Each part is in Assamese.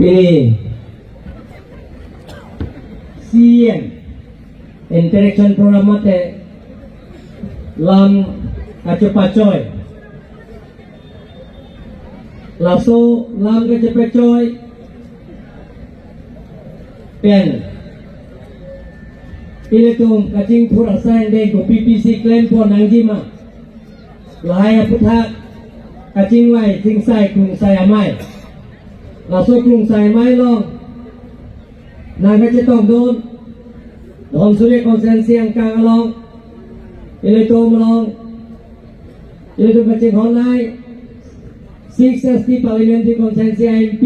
Ini CM interaction program mate lam kacepacoy laso lam kacepacoy pen ini tum kacing pura sign de go PPC claim po nangjima lahaya puthak kacing lai ting sai kung sai amai laso kung sai mai long naga che tong don Don Suri konsensi yang kang long ini tu melong ini tu kacing honai 660 parliamentary konsensi MP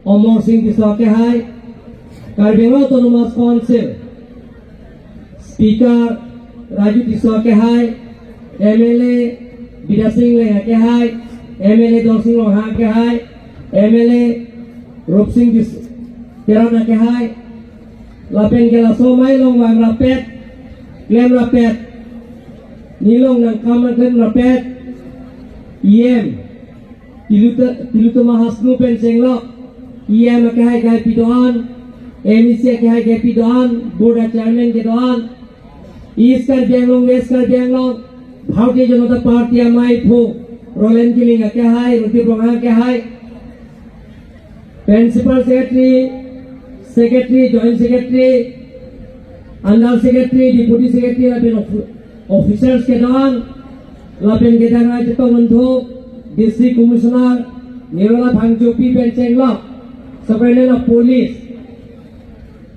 Omor Singh disoke hai Karbenglo Autonomous Council Speaker Raju disoke hai MLA Bida Singh le ke hai MLA Dor Singh lo ha ke hai MLA Rup Singh dis Kerana ke hai Lapen ke la somai long wang rapet klaim rapet nilong nang kamar klaim rapet IM tilutu mahasnu penseng lo IM ke hai kai pidoan MEC ke hai kai pidoan board chairman ke doan East Kar Benglong West Kar Benglong Bharatiya Janata Party amai phu Roland Kiling ke hai Ruti Bronga ke hai Principal Secretary, Joint Secretary, Under Secretary, Deputy Secretary, lapen officers ke dalam, lapen ke dalam itu untuk District Commissioner, Nirola Bangjopi Penceng Lok, Superintendent of Police,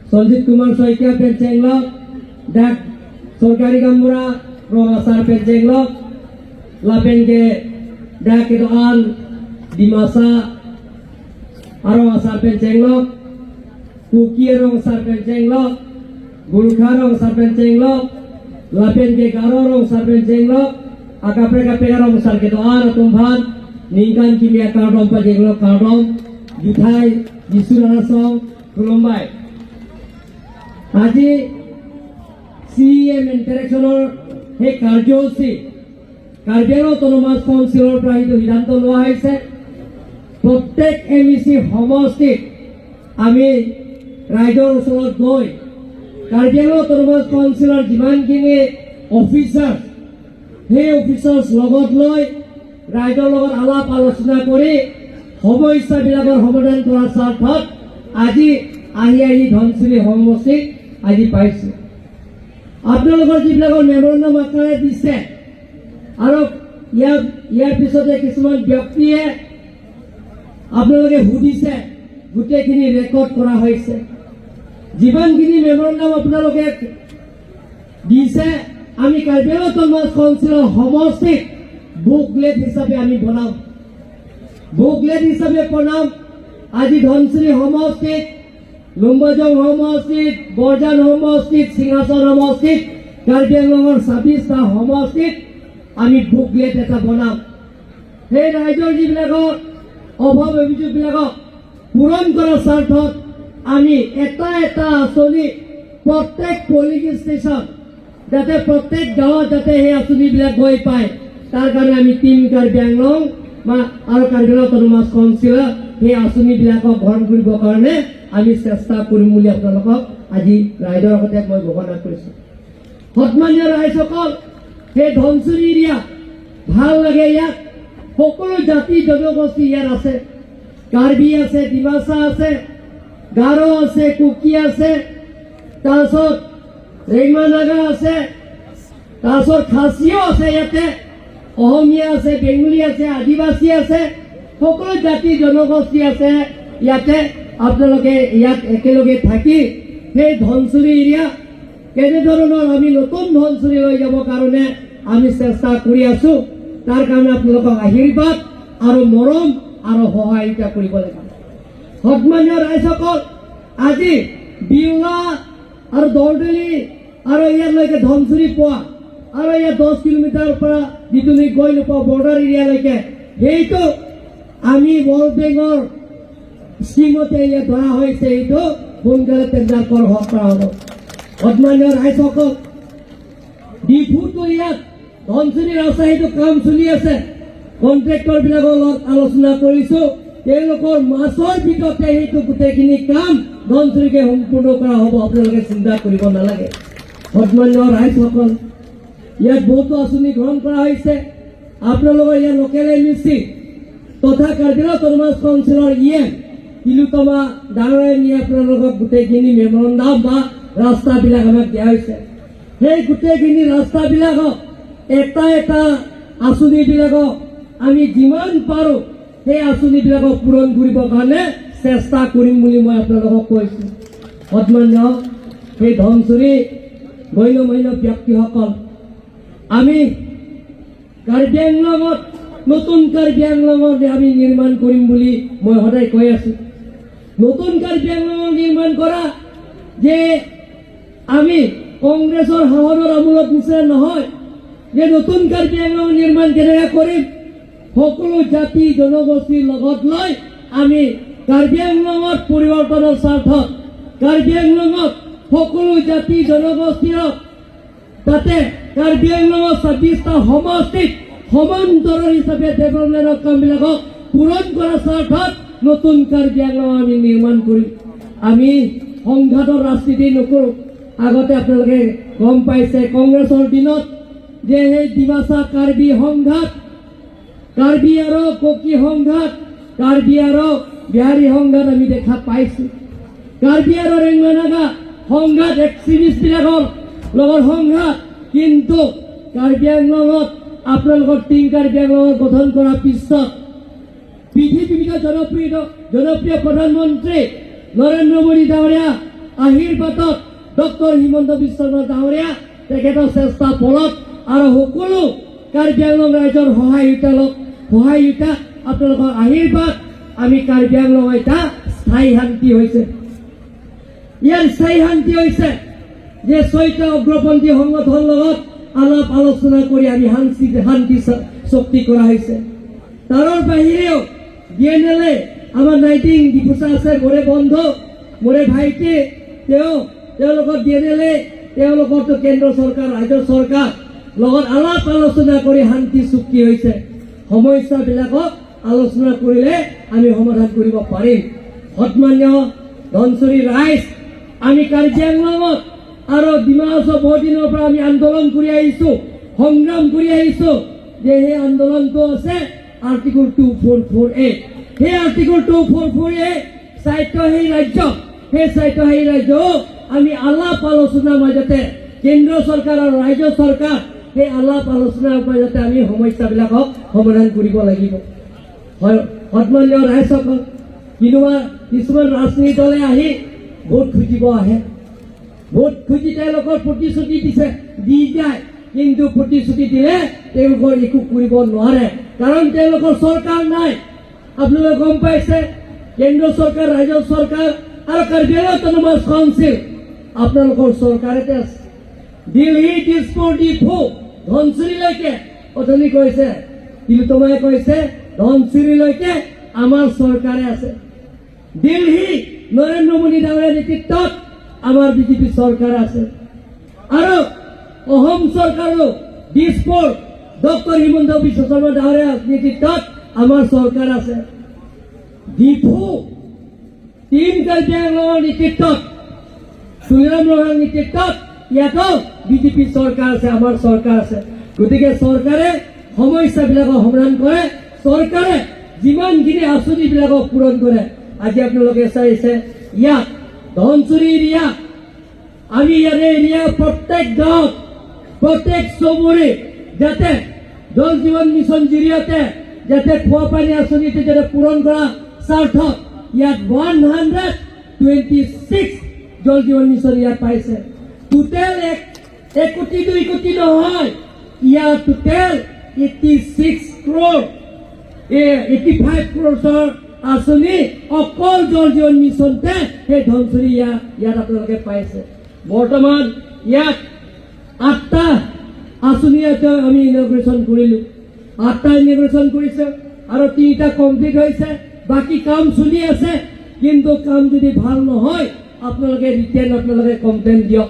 Sanjit Kumar Soikia Penceng Lok, Dak Sorkari Gambura, Rolasar Penceng Lok, lapen ke dak ke dalam di masa Arwasar Penceng Lok. Kukierong sarpenceng lok, Gulkarong sarpenceng lok, Lapen ke karorong sarpenceng lok, Akapre kaperong sarketoan tumphan, Ningkan kimia karong pajeng lok karong, Juthai Jisurasong Kulombai. Aji CM interaction he কার্যসূচী কাৰ্যৰ autonomous councilৰ পৰা এইটো সিদ্ধান্ত লোৱা হৈছে প্ৰত্যেক MEC সমষ্টিত আমি ৰাইজৰ ওচৰত গৈ কাৰ্যৰ autonomous councilৰ যিমানখিনি অফিচাৰ সেই অফিচাৰ্ছ লগত লৈ ৰাইজৰ লগত আলাপ আলোচনা কৰি সমস্যাবিলাকৰ সমাধান কৰাৰ স্বাৰ্থত আজি আহি ধনশিৰি সমষ্টিত আজি পাইছে আপোনালোকৰ যিবিলাকৰ মেমৰেণ্ডাম আকাৰে দিছে আৰু ইয়াৰ পিছতে কিছুমান ব্যক্তিয়ে আপোনালোকে সুধিছে গোটেইখিনি ৰেকৰ্ড কৰা হৈছে যিমানখিনি মেমৰেণ্ডাম আপোনালোকে দিছে আমি কাৰ্বিআংলং autonomous councilৰ সমষ্টিত বুকলেট হিচাপে আমি বনাম বুকলেট হিচাপে বনাম আজি ধনশিৰি সমষ্টিত লুম্বাজং সমষ্টিত বৰজান সমষ্টিত সিংহাসন সমষ্টিত কাৰ্বিআংলঙৰ 26টা সমষ্টিত আমি বুকলেট এটা বনাম সেই ৰাইজৰ যিবিলাকৰ অভাৱ অভিযোগবিলাকক পূৰণ কৰাৰ স্বাৰ্থত আমি এটা এটা আঁচনি প্ৰত্যেক পলিং ষ্টেচন যাতে প্ৰত্যেক গাঁৱত যাতে সেই আঁচনিবিলাক গৈ পায় তাৰ কাৰণে আমি টিম কাৰ্বিআংলং আৰু কাৰ্বিআংলং autonomous council সেই আঁচনিবিলাকক গ্ৰহণ কৰিবৰ কাৰণে আমি চেষ্টা কৰিম বুলি আপোনালোকক আজি ৰাইজৰ সৈতে মই ঘোষণা কৰিছোঁ সন্মানীয় ৰাইজসকল সেই ধনশিৰি এৰিয়া ভাল লাগে ইয়াত সকলো জাতি জনগোষ্ঠী ইয়াত আছে কাৰ্বি আছে ডিমাচা আছে গাৰো আছে কুকি আছে তাৰপিছত ৰেংমা নাগা আছে তাৰপিছত খাচীও আছে ইয়াতে অসমীয়া আছে বেংগলী আছে আদিবাসী আছে সকলো জাতি জনগোষ্ঠী আছে ইয়াতে আপোনালোকে ইয়াত একেলগে থাকি সেই ধনশিৰি এৰিয়া কেনেধৰণৰ আমি নতুন ধনশিৰি লৈ যাব কাৰণে আমি চেষ্টা কৰি আছো তাৰ কাৰণে আপোনালোকক আশীৰ্বাদ আৰু মৰম আৰু সহায়িতা কৰিব লাগিব সন্মানীয় ৰাইজসকল আজি বিউলা আৰু দৰ্দলি আৰু ইয়ালৈকে ধনশিৰি পোৱা আৰু ইয়াত 10 কিলোমিটাৰৰ পৰা যিটো গৈ নোপোৱা বৰ্ডাৰ এৰিয়ালৈকে সেইটো আমি ৱৰ্ল্ড বেংকৰ স্কিমতে ইয়াত ধৰা হৈছে এইটো সোনকালে টেণ্ডাৰ কৰা হ'ব সন্মানীয় ৰাইজসকল ডিফুটো ইয়াত ধনশিৰি ৰাস্তা সেইটো কাম চলি আছে কন্ট্ৰেক্টৰ বিলাকৰ লগত আলোচনা কৰিছো তেওঁলোকৰ মাছৰ ভিতৰতে সেইটো গোটেইখিনি কাম ধনচিৰিকে সম্পূৰ্ণ কৰা হ'ব। আপোনালোকে চিন্তা কৰিব নালাগে। সন্মানীয় ৰাইজসকল, ইয়াত বহুতো আঁচনি গ্ৰহণ কৰা হৈছে। আপোনালোকৰ ইয়াত লোকেল এমএলচি তথা কাৰ্বিআংলং অট'নমাছ কাউন্সিলৰ তিলোত্তমা ডাঙৰে নি আপোনালোকক গোটেইখিনি মেমৰেণ্ডাম বা ৰাস্তাবিলাক আমাক দিয়া হৈছে। সেই গোটেইখিনি ৰাস্তাবিলাকক এটা এটা আঁচনিবিলাকক আমি যিমান পাৰোঁ সেই আঁচনিবিলাকক পূৰণ কৰিবৰ কাৰণে চেষ্টা কৰিম বুলি মই আপোনালোকক কৈছোঁ। সন্মানীয় সেই ধনচিৰি গণ্য মান্য ব্যক্তিসকল, আমি কাৰ্বি আংলঙত নতুন কাৰ্বি আংলঙত আমি নিৰ্মাণ কৰিম বুলি মই সদায় কৈ আছোঁ। নতুন কাৰ্বি আংলঙত নিৰ্মাণ কৰা যে আমি কংগ্ৰেছৰ শাসনৰ আমোলত নিচিনা নহয় যে নতুন কাৰ্বি আংলং নিৰ্মাণ কেনেকৈ কৰিম। সকলো জাতি জনগোষ্ঠীৰ লগত লৈ আমি কাৰ্বি আংলঙত পৰিৱৰ্তনৰ স্বাৰ্থত কাৰ্বি আংলঙত সকলো জাতি জনগোষ্ঠীৰ তাতে কাৰ্বি আংলঙৰ 26টা সমষ্টিত সমান্তৰাল হিচাপে ডেভেলপমেণ্টৰ কামবিলাকক পূৰণ কৰাৰ স্বাৰ্থত নতুন কাৰ্বি আংলং আমি নিৰ্মাণ কৰিম। আমি সংঘাতৰ ৰাজনীতি নকৰোঁ। আগতে আপোনালোকে গম পাইছে কংগ্ৰেছৰ দিনত যে সেই ডিমাচা কাৰ্বি সংঘাত, কাৰ্বি আৰু কুকি সংঘাত, কাৰ্বি আৰু বিহাৰী সংঘাত আমি দেখা পাইছোঁ। কাৰ্বি আৰু ৰেংমানাগা সংঘাত এক্সট্ৰিমিষ্টবিলাকৰ লগত সংঘাত। কিন্তু কাৰ্বি আংলঙত আপোনালোকৰ টিম কাৰ্বি আংলঙত গঠন কৰাৰ পিছত পৃথিৱীৰ জনপ্ৰিয় প্ৰধানমন্ত্ৰী নৰেন্দ্ৰ মোদী ডাঙৰীয়া আশীৰ্বাদত ডক্টৰ হিমন্ত বিশ্ব শৰ্মা ডাঙৰীয়া তেখেতৰ চেষ্টা ফলত আৰু সকলো কাৰ্বি আংলং ৰাইজৰ সহায়িতা আপোনালোকৰ আশীৰ্বাদ আমি কাৰ্বি আংলং এটা স্থায়ী শান্তি হৈছে। ইয়াৰ স্থায়ী শান্তি হৈছে যে 6টা অগ্ৰপন্থী সংগঠনৰ লগত আলাপ আলোচনা কৰি আমি শান্তি চুক্তি কৰা হৈছে। তাৰ বাহিৰেও DNLA আমাৰ নাইটিং ডিপুচা আছে, মোৰে বন্ধু মোৰে ভাইটি, তেওঁলোকৰ DNLA তেওঁলোকৰতো কেন্দ্ৰ চৰকাৰ ৰাজ্য চৰকাৰ লগত আলাপ আলোচনা কৰি শান্তি চুক্তি হৈছে। সমস্যাবিলাকক আলোচনা কৰিলে আমি সমাধান কৰিব পাৰিম। সন্মানীয় ধনচিৰি ৰাইজ, আমি কাৰ্বি আংলঙত আৰু ডিমা হাছাও বহু দিনৰ পৰা আমি আন্দোলন কৰি আহিছোঁ, সংগ্ৰাম কৰি আহিছোঁ যে সেই আন্দোলনটো আছে আৰ্টিকল 244A। সেই আৰ্টিকল 244A স্বায়ত্তশাসী ৰাজ্য, সেই স্বায়ত্তশাসী ৰাজ্য আমি আলাপ আলোচনাৰ মাজতে কেন্দ্ৰ চৰকাৰ আৰু ৰাজ্য চৰকাৰ সেই আলাপ আলোচনাৰ মাজতে আমি সমস্যাবিলাকক সমাধান কৰিব লাগিব। সন্মানীয় ৰাইজসকল, কিছুমান ৰাজনীতি দলে আহি ভোট খুজিব আহে, ভোট খুজি তেওঁলোকৰ প্ৰতিশ্ৰুতি দি যায়, কিন্তু প্ৰতিশ্ৰুতি দিলে তেওঁলোকৰ একো কৰিব নোৱাৰে, কাৰণ তেওঁলোকৰ চৰকাৰ নাই। আপোনালোকে গম পাইছে কেন্দ্ৰ চৰকাৰ ৰাজ্য চৰকাৰ আৰু কাৰ্বি আংলং অট'নমাছ কাউন্সিল আপোনালোকৰ চৰকাৰতে আছে। দিল্লী দিছপুৰ ডিফু ধনচিৰিলৈকে অথনি কৈছে, তিলোত্তমাই কৈছে ধনচিৰিলৈকে আমাৰ চৰকাৰে আছে। দিল্লী নৰেন্দ্ৰ মোদী ডাঙৰীয়াৰ নেতৃত্বত আমাৰ বিজেপি চৰকাৰ আছে আৰু অসম চৰকাৰো দিছপুৰ ডক্টৰ হিমন্ত বিশ্ব শৰ্মা ডাঙৰীয়াৰ নেতৃত্বত আমাৰ চৰকাৰ আছে। ডিফু টিম কাৰ্বি আংলঙৰ নেতৃত্বত তুলিৰাম ৰঙাৰ নেতৃত্বত ইয়াতো বিজেপি চৰকাৰ আছে, আমাৰ চৰকাৰ আছে। গতিকে চৰকাৰে সমস্যাবিলাকক সমাধান কৰে, চৰকাৰে যিমানখিনি আঁচনিবিলাকক পূৰণ কৰে। আজি আপোনালোকে চাইছে ইয়াত ধনচিৰি এৰিয়া, আমি ইয়াৰে এৰিয়া প্ৰত্যেক গাঁৱত প্ৰত্যেক চুবুৰী যাতে জল জীৱন মিছন জৰিয়তে যাতে খোৱা পানী আঁচনিটো যাতে পূৰণ কৰা স্বাৰ্থত ইয়াত 126 জল জীৱন মিছন ইয়াত পাইছে। টোটেল 1 কোটি 2 কোটি নহয়, ইয়াত টোটেল 85 crore আঁচনি অকল জল জীৱন মিছনতে সেই ধনচিৰি ইয়াত আপোনালোকে পাইছে। বৰ্তমান ইয়াত 8টা আঁচনি আমি ইনগ্ৰেশ্যন কৰিলোঁ, 8টা ইনগ্ৰেশ্যন কৰিছে আৰু 3টা কমপ্লিট হৈছে, বাকী কাম চলি আছে। কিন্তু কাম যদি ভাল নহয় আপোনালোকে ৰিটাৰ্ণ আপোনালোকে কমপ্লেইন দিয়ক,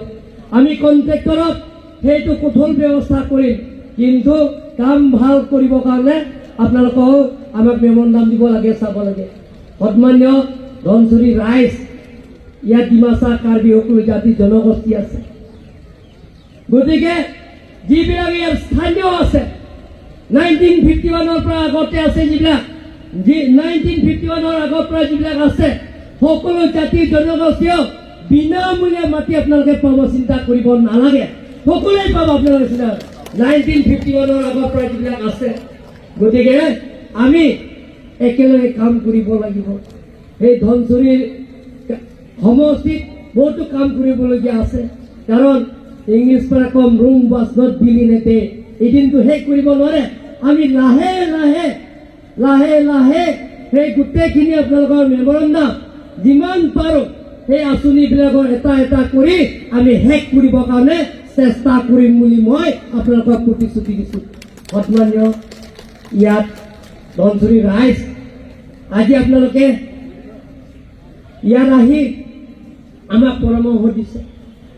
আমি কণ্ট্ৰেক্টৰত সেইটো কঠোৰ ব্যৱস্থা কৰিম। কিন্তু কাম ভাল কৰিবৰ কাৰণে আপোনালোকেও আমাক মেমৰেণ্ডাম দিব লাগে, চাব লাগে। সন্মান্য ধনচুৰি ৰাইজ, ইয়াত ডিমাচা কাৰ্বি সকলো জাতি জনগোষ্ঠী আছে। গতিকে যিবিলাক ইয়াৰ স্থানীয় আছে 1951 পৰা আগতে আছে, যিবিলাক 1951 আগৰ পৰা যিবিলাক আছে, সকলো জাতি জনগোষ্ঠীয় বিনামূলীয়া মাটি আপোনালোকে পাব, চিন্তা কৰিব নালাগে, সকলোৱে পাব আপোনালোকে চিন্তা। 1951 আগৰ পৰা যিবিলাক আছে, গতিকে আমি একেলগে কাম কৰিব লাগিব। এই ধনচুৰিৰ সমষ্টিত বহুতো কাম কৰিবলগীয়া আছে, কাৰণ ইংলিছ পৰা কম Rome was not built in a day, এদিনটো শেষ কৰিব নোৱাৰে। আমি লাহে লাহে লাহে লাহে সেই গোটেইখিনি আপোনালোকৰ মেমৰেণ্ডাম যিমান পাৰোঁ সেই আঁচনিবিলাকৰ এটা এটা কৰি আমি শেষ কৰিবৰ কাৰণে চেষ্টা কৰিম বুলি মই আপোনালোকক প্ৰতিশ্ৰুতি দিছোঁ। সন্মান্য ইয়াত ধনচুৰি ৰাইজ, আজি আপোনালোকে ইয়াত আহি আমাক পৰামৰ্শ দিছে,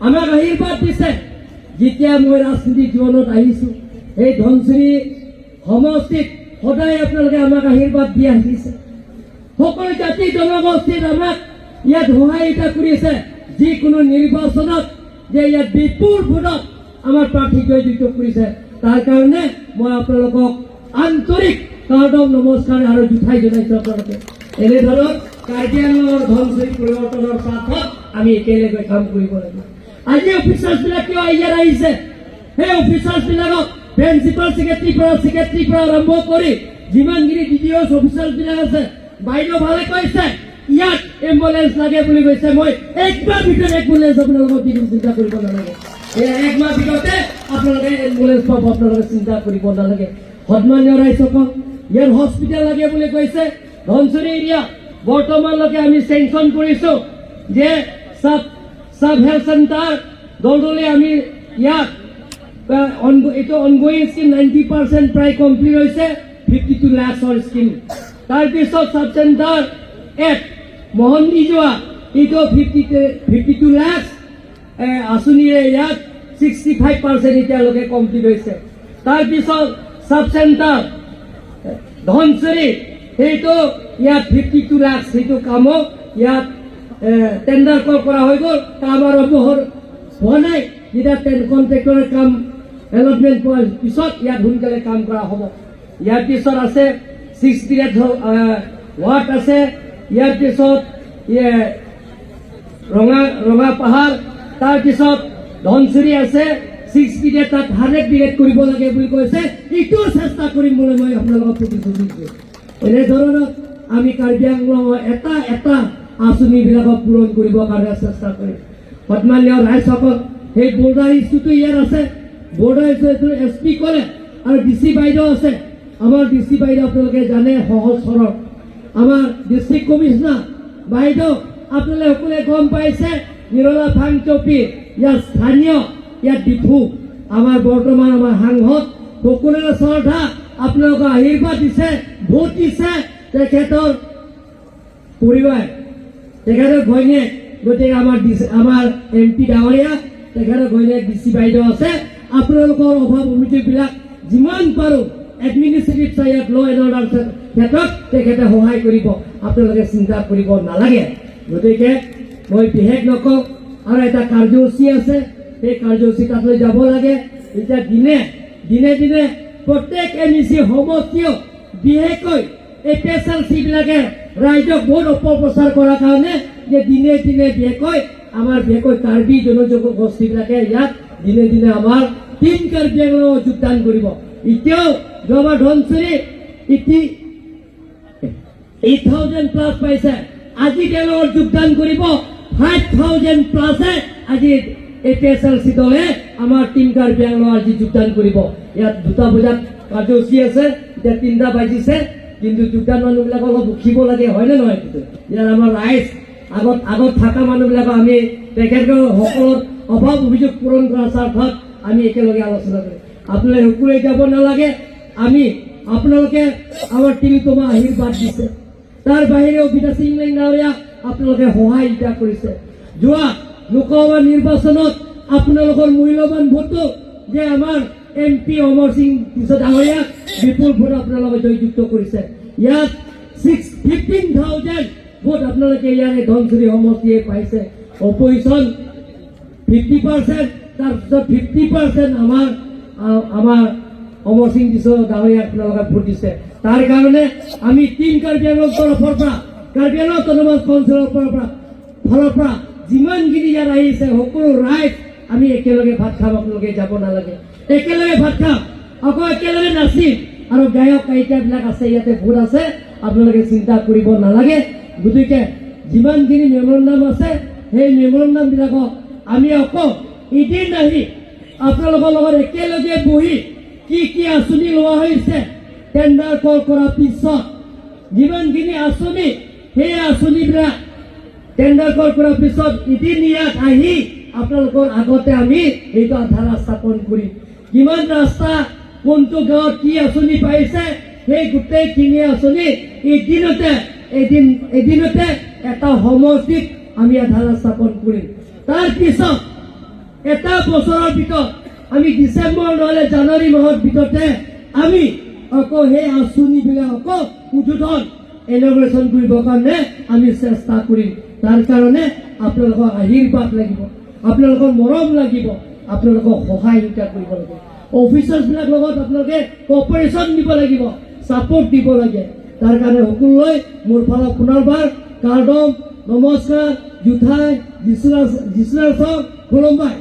আমাক আশীৰ্বাদ দিছে। যেতিয়া মই ৰাজনীতি জীৱনত আহিছোঁ, এই ধনচুৰি সমষ্টিত সদায় আপোনালোকে আমাক আশীৰ্বাদ দি আহিছে। সকলো জাতি জনগোষ্ঠীত আমাক ইয়াত সহায়িতা কৰিছে। যিকোনো নিৰ্বাচনত যে ইয়াত বিপুল ভোটত আমাৰ প্ৰাৰ্থী জয়যুক্ত কৰিছে, তাৰ কাৰণে মই আপোনালোকক আন্তৰিক কাৰ্ডম নমস্কাৰ আৰু জুঠাই জনাইছোঁ। আপোনালোকে এনেধৰণৰ কাৰ্বি আংলঙৰ ধনচুৰি পৰিৱৰ্তনৰ স্বাৰ্থত আমি একেলগে কাম কৰিব লাগিব। আজি অফিচাৰ্ছবিলাক কিয় ইয়াত আহিছে? সেই অফিচাৰ্ছবিলাকক প্ৰিন্সিপাল ছেক্ৰেটাৰীৰ পৰা আৰম্ভ কৰি যিমানখিনি ডিডিঅ'ছ অফিচাৰ্ছবিলাক আছে, বাইদেউ ভালে কৈছে ইয়াত এম্বুলেন্স লাগে বুলি কৈছে। মই একমাহ ভিতৰত এম্বুলেন্স আপোনালোকক দি দিম, চিন্তা কৰিব নালাগে। এই একমাহ ভিতৰতে আপোনালোকে এম্বুলেন্স পাব, আপোনালোকে চিন্তা কৰিব নালাগে। সন্মানীয় ৰাইজসকল, ইয়াত হস্পিটেল লাগে বুলি কৈছে। ধনচুৰি এৰিয়া বৰ্তমানলৈকে আমি চেংচন কৰিছোঁ যে চাব হেল্থ চেণ্টাৰ দলদলে আমি ইয়াত এইটো অনগয়িং স্কিম 90% প্ৰায় কমপ্লিট হৈছে, 52 লাখৰ স্কিম। তাৰপিছত চাব চেণ্টাৰ এট মোহনদি যোৱা, এইটো 52 লাখ আঁচনিৰে ইয়াত 65% এতিয়ালৈকে কমপ্লিট হৈছে। তাৰপিছত চাব চেণ্টাৰ ধনচুৰি, সেইটো ইয়াত 52 লাখ, সেইটো কামক ইয়াত টেণ্ডাৰ কৰা হৈ গ'ল, কাম আৰম্ভ হোৱা নাই। যেতিয়া কণ্ট্ৰেক্টৰে কাম এলটমেণ্ট পোৱাৰ পিছত ইয়াত সোনকালে কাম কৰা হ'ব। ইয়াৰ পিছত আছে 6 পিৰিয়ড ৱাৰ্ড আছে, ইয়াৰ পিছত ৰঙা পাহাৰ, তাৰপিছত ধনচুৰি আছে 6 পিৰিয়ড, তাত 100 পিৰিয়ড কৰিব লাগে বুলি কৈছে। এইটোও চেষ্টা কৰিম বুলি মই আপোনালোকক প্ৰতিশ্ৰুতি দিছোঁ। এনেধৰণৰ আমি কাৰ্বি আংলঙৰ এটা এটা আঁচনিবিলাকক পূৰণ কৰিবৰ কাৰণে চেষ্টা কৰিম। সন্মানীয় ৰাইজসকল, সেই বৰ্ডাৰ ইছ্যুটো ইয়াত আছে। বৰ্ডাৰ ইছ্যুটো SP কৰে আৰু DC বাইদেউ আছে। আমাৰ DC বাইদেউ আপোনালোকে জানে, সহজ সৰল। আমাৰ ডিষ্ট্ৰিক্ট কমিশনাৰ বাইদেউ আপোনালোকে সকলোৱে গম পাইছে, নিৰলা ফাংচপি ইয়াৰ স্থানীয়, ইয়াত ডিফু আমাৰ বৰ্তমান আমাৰ সাংসদ সকলোৰে শ্ৰদ্ধা, আপোনালোকে আশীৰ্বাদ দিছে, ভোট দিছে। তেখেতৰ পৰিবাৰ, তেখেতৰ ঘৈণীয়েক, গতিকে আমাৰ MP ডাঙৰীয়া, তেখেতৰ ঘৈণীয়েক DC বাইদেউ আছে। আপোনালোকৰ অভাৱ অভিযোগবিলাক যিমান পাৰোঁ এডমিনিষ্ট্ৰেটিভ চাইড ল এণ্ড অৰ্ডাৰ ক্ষেত্ৰত তেখেতে সহায় কৰিব, আপোনালোকে চিন্তা কৰিব নালাগে। গতিকে মই বিশেষ নকওঁ, আৰু এটা কাৰ্যসূচী আছে, সেই কাৰ্যসূচী তাতলৈ যাব লাগে। এতিয়া দিনে দিনে প্ৰত্যেক MEC সমষ্টিও বিশেষকৈ APSLC-বিলাকে ৰাইজক বহুত অপপ্ৰচাৰ কৰাৰ কাৰণে যে দিনে বিশেষকৈ কাৰ্বি জনগোষ্ঠীবিলাকে ইয়াত দিনে আমাৰ টিম কাৰ্বি আংলঙত যোগদান কৰিব। এতিয়াও যোৱাবাৰ ধনচুৰি 8,000+ পাইছে, আজি তেওঁলোকৰ যোগদান কৰিব 5,000+হে। আজি APSLC দলে আমাৰ টিম কাৰ্বি আংলঙত আজি যোগদান কৰিব। ইয়াত 2টা বজাত কাৰ্যসূচী আছে, এতিয়া 3টা বাজিছে, কিন্তু যোগদান মানুহবিলাক অলপ উঠিব লাগে, হয়নে নহয়? ইয়াত আমাৰ ৰাইজ আগত থকা মানুহবিলাকক আমি তেখেতৰ সকলৰ অভাৱ অভিযোগ পূৰণ কৰাৰ স্বাৰ্থত আমি একেলগে আলোচনা কৰিম। আপোনালোকে সকলোৱে যাব নালাগে। আপোনালোকে আমাৰ তিনিতমা আশীৰ্বাদ দিছে, তাৰ বাহিৰেও বিনা সিং ডাঙৰীয়াক আপোনালোকে সহায়িতা কৰিছে। যোৱা লোকসভা নিৰ্বাচনত আপোনালোকৰ মূল্যৱান ভোটটো যে আমাৰ MP অমৰ সিং ডাঙৰীয়াক বিপুল ভোট আপোনালোকে জয়যুক্ত কৰিছে। ইয়াত 15,000 ভোট আপোনালোকে ইয়াৰে ধনচিৰি সমষ্টিয়ে পাইছে অপজিশ্যন 50%, তাৰপিছত 50% আমাৰ অমৰ সিং দিছো ডাঙৰীয়া আপোনালোকে ভোট দিছে তাৰ কাৰণে আমি টিম কাৰ্বি আংলং তৰফৰ পৰা কাৰ্বি আংলং অট'নমাছ কাউন্সিলৰ ফালৰ পৰা যিমানখিনি ইয়াত আহিছে সকলো ৰাইজ আমি একেলগে ভাত খাম আপোনালোকে যাব নালাগে একেলগে ভাত খাম আকৌ একেলগে নাচিম আৰু গায়ক গায়িকাবিলাক আছে ইয়াতে ভোট আছে আপোনালোকে চিন্তা কৰিব নালাগে গতিকে যিমানখিনি মেমৰেণ্ডাম আছে সেই মেমৰেণ্ডামবিলাকক আমি আকৌ এদিন আহি আপোনালোকৰ লগত একেলগে বহি কি আঁচনি লোৱা হৈছে টেণ্ডাৰ কল কৰাৰ পিছত যিমানখিনি আঁচনি সেই আঁচনিবিলাক টেণ্ডাৰ কল কৰাৰ পিছত এদিন ইয়াত আহি আপোনালোকৰ আগতে আমি এইটো আধাৰ স্থাপন কৰিম কিমান ৰাস্তা কোনটো গাঁৱত কি আঁচনি পাইছে সেই গোটেইখিনি আঁচনি এদিনতে এটা সমষ্টিত আমি আধাৰ স্থাপন কৰিম তাৰপিছত এটা বছৰৰ ভিতৰত আমি ডিচেম্বৰ নহলে জানুৱাৰী মাহৰ ভিতৰতে আমি আকৌ সেই আঁচনিবিলাক আকৌ উদ্বোধন ইনগ্ৰেশ্যন কৰিবৰ কাৰণে আমি চেষ্টা কৰিম তাৰ কাৰণে আপোনালোকৰ আশীৰ্বাদ লাগিব আপোনালোকৰ মৰম লাগিব আপোনালোকক সহায়িতা কৰিব লাগিব অফিচাৰ্ছবিলাক লগত আপোনালোকে কোঅপাৰেশ্যন দিব লাগিব ছাপোৰ্ট দিব লাগে তাৰ কাৰণে সকলোলৈ মোৰ ফালৰ পুনৰবাৰ কাৰ্ডম নমস্কাৰ জুঠাই যিচুনাৰ খুলুমবাই